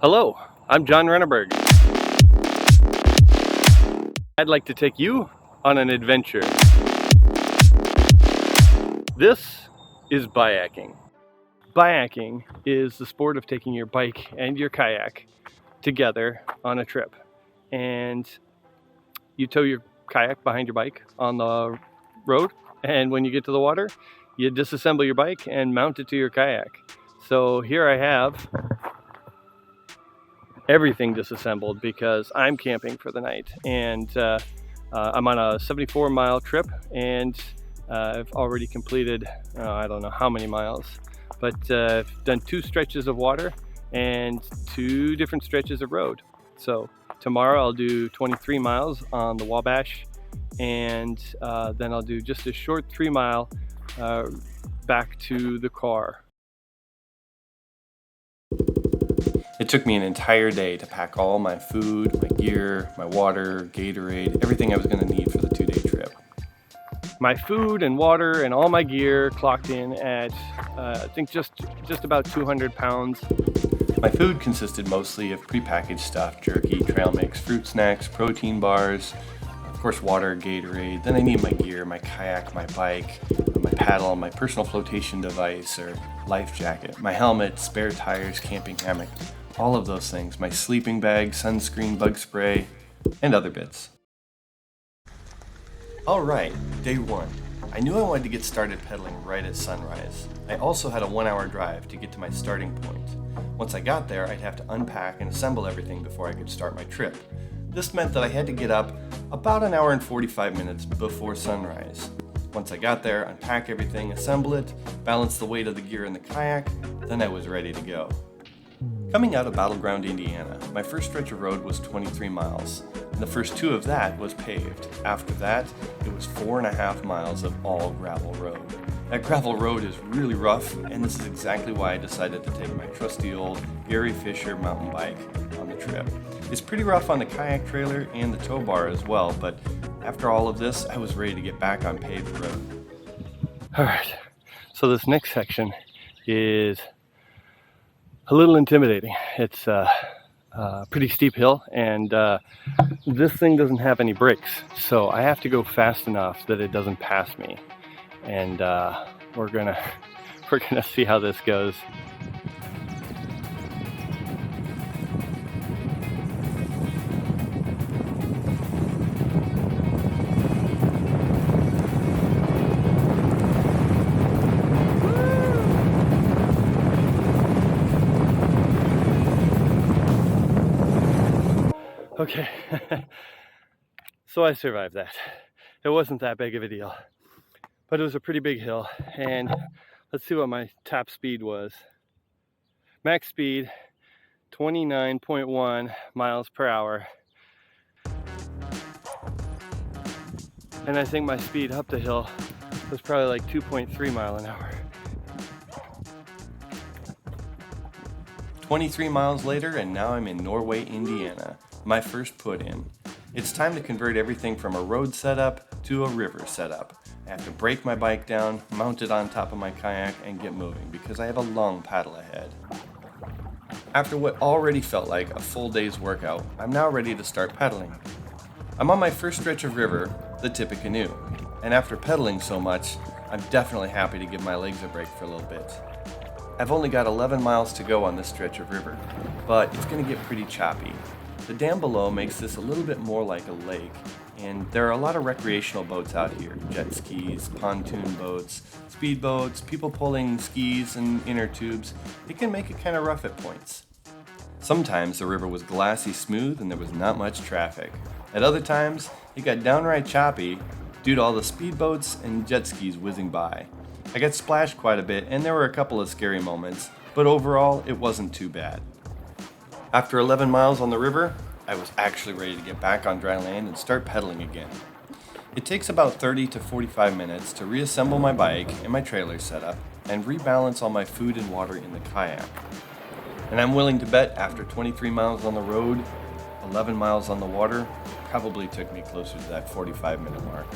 Hello, I'm John Renneberg. I'd like to take you on an adventure. This is kayaking. Kayaking is the sport of taking your bike and your kayak together on a trip. And you tow your kayak behind your bike on the road, and when you get to the water, you disassemble your bike and mount it to your kayak. So here I have everything disassembled because I'm camping for the night, and I'm on a 74-mile trip, and I've already completed I don't know how many miles, but I've done 2 stretches of water and 2 different stretches of road. So tomorrow I'll do 23 miles on the Wabash, and then I'll do just a short 3-mile back to the car. It took me an entire day to pack all my food, my gear, my water, Gatorade, everything I was going to need for the 2-day trip. My food and water and all my gear clocked in at I think just about 200 pounds. My food consisted mostly of prepackaged stuff: jerky, trail mix, fruit snacks, protein bars, of course water, Gatorade. Then I need my gear, my kayak, my bike, my paddle, my personal flotation device or life jacket, my helmet, spare tires, camping hammock, all of those things, my sleeping bag, sunscreen, bug spray, and other bits. Alright, day 1. I knew I wanted to get started pedaling right at sunrise. I also had a 1-hour drive to get to my starting point. Once I got there, I'd have to unpack and assemble everything before I could start my trip. This meant that I had to get up about 1 hour and 45 minutes before sunrise. Once I got there, unpack everything, assemble it, balance the weight of the gear in the kayak, then I was ready to go. Coming out of Battleground, Indiana, my first stretch of road was 23 miles, and the first 2 of that was paved. After that, it was 4.5 miles of all gravel road. That gravel road is really rough, and this is exactly why I decided to take my trusty old Gary Fisher mountain bike on the trip. It's pretty rough on the kayak trailer and the tow bar as well, but after all of this, I was ready to get back on paved road. Alright, so this next section is a little intimidating. It's a pretty steep hill, and this thing doesn't have any brakes, so I have to go fast enough that it doesn't pass me. And we're gonna see how this goes. Okay, so I survived that. It wasn't that big of a deal, but it was a pretty big hill, and let's see what my top speed was. Max speed, 29.1 miles per hour. And I think my speed up the hill was probably like 2.3 miles an hour. 23 miles later, and now I'm in Norway, Indiana. My first put in. It's time to convert everything from a road setup to a river setup. I have to break my bike down, mount it on top of my kayak, and get moving because I have a long paddle ahead. After what already felt like a full day's workout, I'm now ready to start pedaling. I'm on my first stretch of river, the Tippecanoe, and after pedaling so much, I'm definitely happy to give my legs a break for a little bit. I've only got 11 miles to go on this stretch of river, but it's going to get pretty choppy. The dam below makes this a little bit more like a lake, and there are a lot of recreational boats out here: jet skis, pontoon boats, speedboats, people pulling skis and inner tubes. It can make it kind of rough at points. Sometimes the river was glassy smooth and there was not much traffic. At other times, it got downright choppy due to all the speedboats and jet skis whizzing by. I got splashed quite a bit, and there were a couple of scary moments, but overall it wasn't too bad. After 11 miles on the river, I was actually ready to get back on dry land and start pedaling again. It takes about 30 to 45 minutes to reassemble my bike and my trailer setup and rebalance all my food and water in the kayak. And I'm willing to bet after 23 miles on the road, 11 miles on the water, it probably took me closer to that 45-minute mark.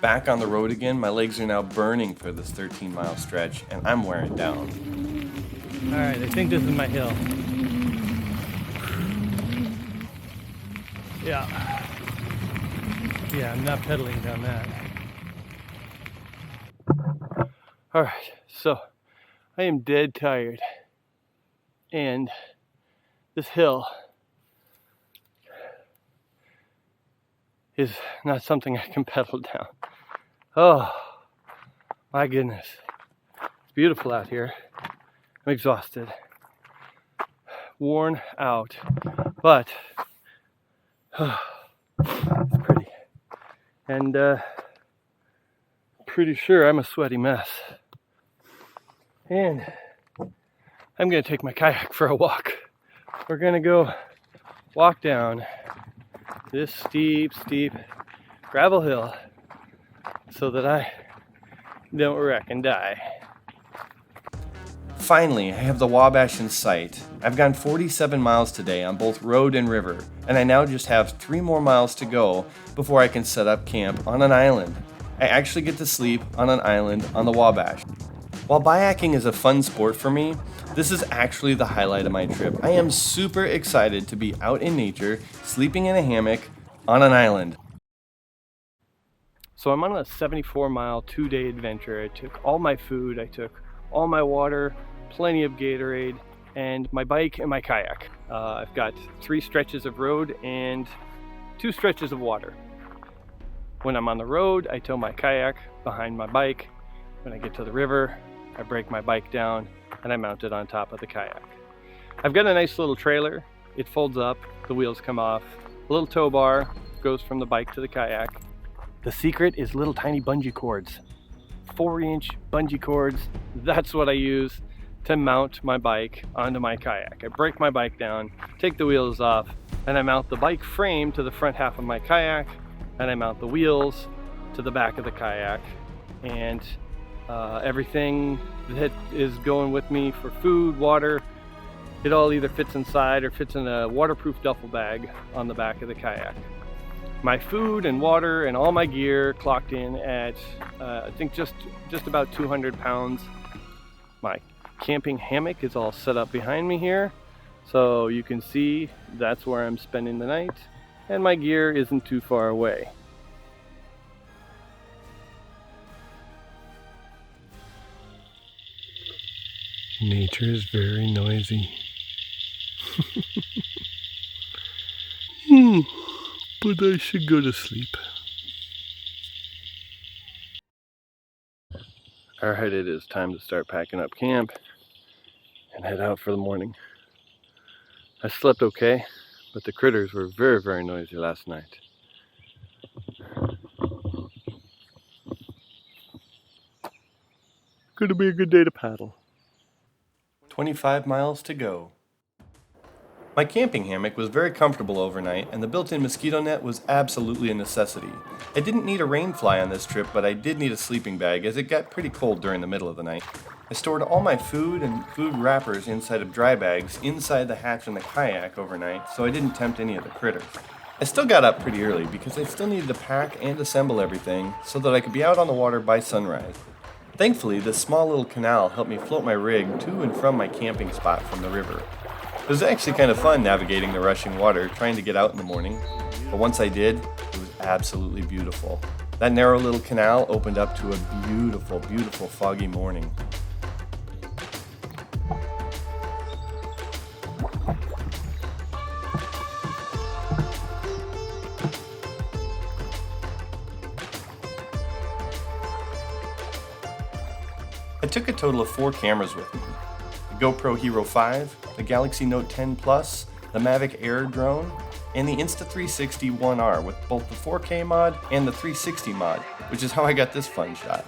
Back on the road again, my legs are now burning for this 13-mile stretch, and I'm wearing down. All right, I think this is my hill. Yeah. Yeah, I'm not pedaling down that. All right, so I am dead tired. And this hill is not something I can pedal down. Oh, my goodness. It's beautiful out here. I'm exhausted, worn out, but it's pretty. And pretty sure I'm a sweaty mess. And I'm gonna take my kayak for a walk. We're gonna go walk down this steep gravel hill so that I don't wreck and die. Finally, I have the Wabash in sight. I've gone 47 miles today on both road and river, and I now just have 3 more miles to go before I can set up camp on an island. I actually get to sleep on an island on the Wabash. While kayaking is a fun sport for me, this is actually the highlight of my trip. I am super excited to be out in nature, sleeping in a hammock on an island. So I'm on a 74-mile 2-day adventure. I took all my food, I took all my water, plenty of Gatorade, and my bike and my kayak. I've got 3 stretches of road and 2 stretches of water. When I'm on the road, I tow my kayak behind my bike. When I get to the river, I break my bike down and I mount it on top of the kayak. I've got a nice little trailer. It folds up, the wheels come off. A little tow bar goes from the bike to the kayak. The secret is little tiny bungee cords. 4-inch bungee cords. That's what I use to mount my bike onto my kayak. I break my bike down, take the wheels off, and I mount the bike frame to the front half of my kayak, and I mount the wheels to the back of the kayak. And everything that is going with me for food, water, it all either fits inside or fits in a waterproof duffel bag on the back of the kayak. My food and water and all my gear clocked in at I think just about 200 pounds. My camping hammock is all set up behind me here, so you can see that's where I'm spending the night, and my gear isn't too far away. Nature is very noisy. But I should go to sleep. Alright, it is time to start packing up camp and head out for the morning. I slept okay, but the critters were very noisy last night. Gonna be a good day to paddle. 25 miles to go. My camping hammock was very comfortable overnight, and the built-in mosquito net was absolutely a necessity. I didn't need a rain fly on this trip, but I did need a sleeping bag as it got pretty cold during the middle of the night. I stored all my food and food wrappers inside of dry bags inside the hatch in the kayak overnight, so I didn't tempt any of the critters. I still got up pretty early because I still needed to pack and assemble everything so that I could be out on the water by sunrise. Thankfully, this small little canal helped me float my rig to and from my camping spot from the river. It was actually kind of fun navigating the rushing water, trying to get out in the morning, but once I did, it was absolutely beautiful. That narrow little canal opened up to a beautiful foggy morning. I took a total of 4 cameras with me. The GoPro Hero 5, the Galaxy Note 10 Plus, the Mavic Air drone, and the Insta360 1R with both the 4K mod and the 360 mod, which is how I got this fun shot.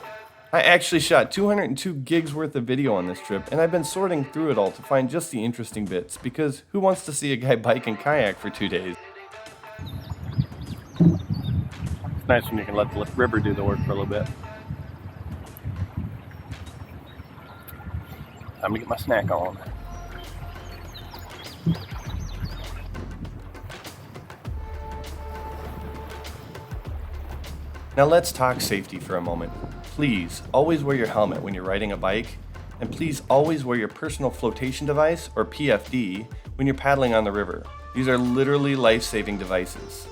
I actually shot 202 gigs worth of video on this trip, and I've been sorting through it all to find just the interesting bits, because who wants to see a guy bike and kayak for 2 days? It's nice when you can let the river do the work for a little bit. Time to get my snack on. Now let's talk safety for a moment. Please always wear your helmet when you're riding a bike, and please always wear your personal flotation device, or PFD, when you're paddling on the river. These are literally life-saving devices.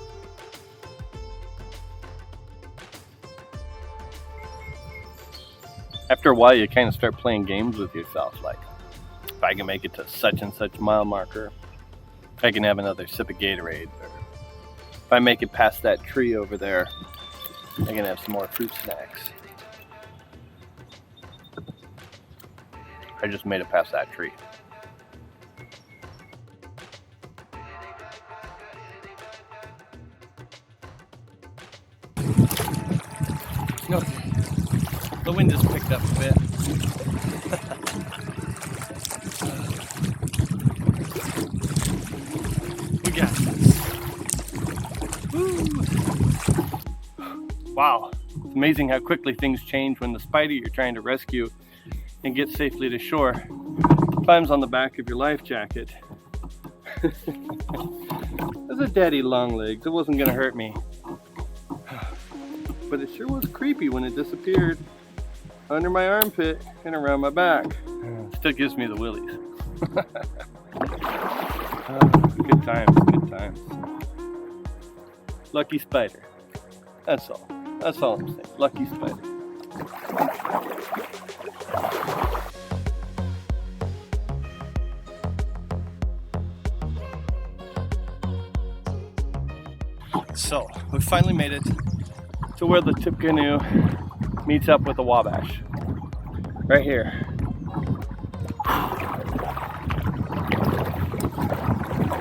After a while, you kind of start playing games with yourself, like, if I can make it to such and such mile marker, if I can have another sip of Gatorade, or if I make it past that tree over there, I can have some more fruit snacks. I just made it past that tree. Okay. The wind has picked up a bit. We got this. Woo. Wow. It's amazing how quickly things change when the spider you're trying to rescue and get safely to shore climbs on the back of your life jacket. There's a daddy long legs. It wasn't gonna hurt me. But it sure was creepy when it disappeared under my armpit and around my back. Still gives me the willies. Good times, good times. Lucky spider. That's all. That's all I'm saying. Lucky spider. So, we finally made it to where the tip canoe meets up with the Wabash. Right here. I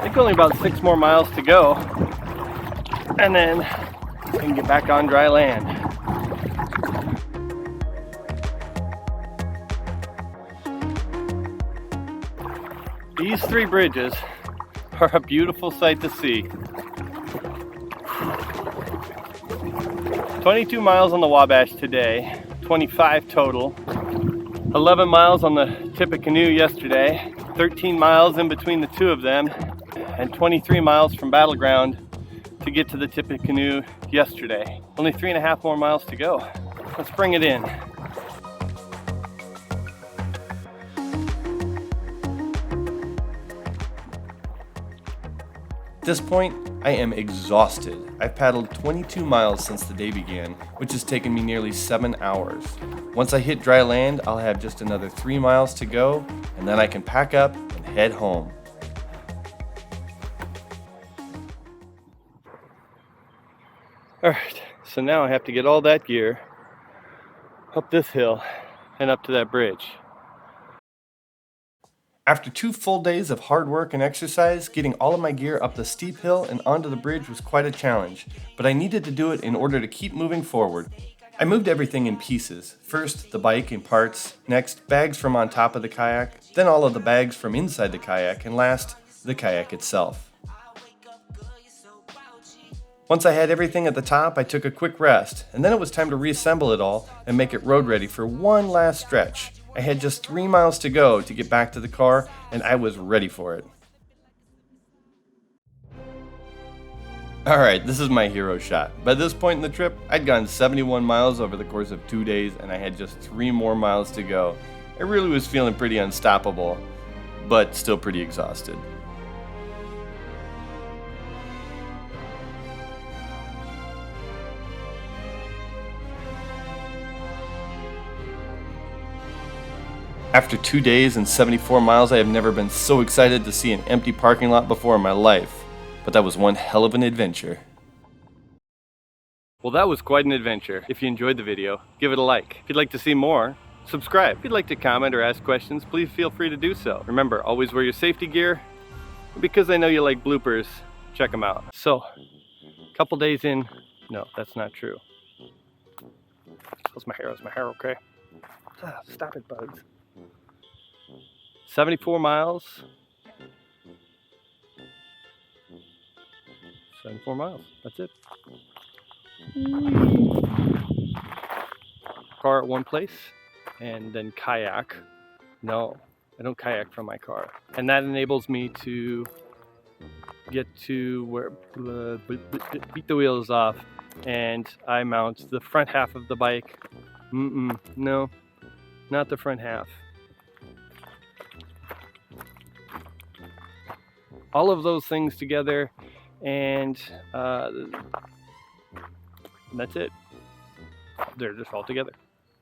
think only about 6 more miles to go, and then we can get back on dry land. These 3 bridges are a beautiful sight to see. 22 miles on the Wabash today, 25 total. 11 miles on the Tippet canoe yesterday, 13 miles in between the 2 of them, and 23 miles from Battleground to get to the Tippet canoe yesterday. Only 3.5 more miles to go. Let's bring it in. At this point, I am exhausted. I've paddled 22 miles since the day began, which has taken me nearly 7 hours. Once I hit dry land, I'll have just another 3 miles to go, and then I can pack up and head home. Alright, so now I have to get all that gear up this hill and up to that bridge. After 2 full days of hard work and exercise, getting all of my gear up the steep hill and onto the bridge was quite a challenge, but I needed to do it in order to keep moving forward. I moved everything in pieces. First, the bike in parts, next, bags from on top of the kayak, then all of the bags from inside the kayak, and last, the kayak itself. Once I had everything at the top, I took a quick rest, and then it was time to reassemble it all and make it road ready for one last stretch. I had just 3 miles to go to get back to the car, and I was ready for it. Alright, this is my hero shot. By this point in the trip, I'd gone 71 miles over the course of 2 days, and I had just 3 more miles to go. I really was feeling pretty unstoppable, but still pretty exhausted. After 2 days and 74 miles, I have never been so excited to see an empty parking lot before in my life. But that was one hell of an adventure. Well, that was quite an adventure. If you enjoyed the video, give it a like. If you'd like to see more, subscribe. If you'd like to comment or ask questions, please feel free to do so. Remember, always wear your safety gear. Because I know you like bloopers, check them out. So, a couple days in, no, that's not true. How's my hair okay? Stop it, bugs. 74 miles. 74 miles, that's it. Car at one place, and then kayak. No, I don't kayak from my car. And that enables me to get to where, beat the wheels off, and I mount the front half of the bike. No, not the front half. All of those things together, and that's it. They're just all together.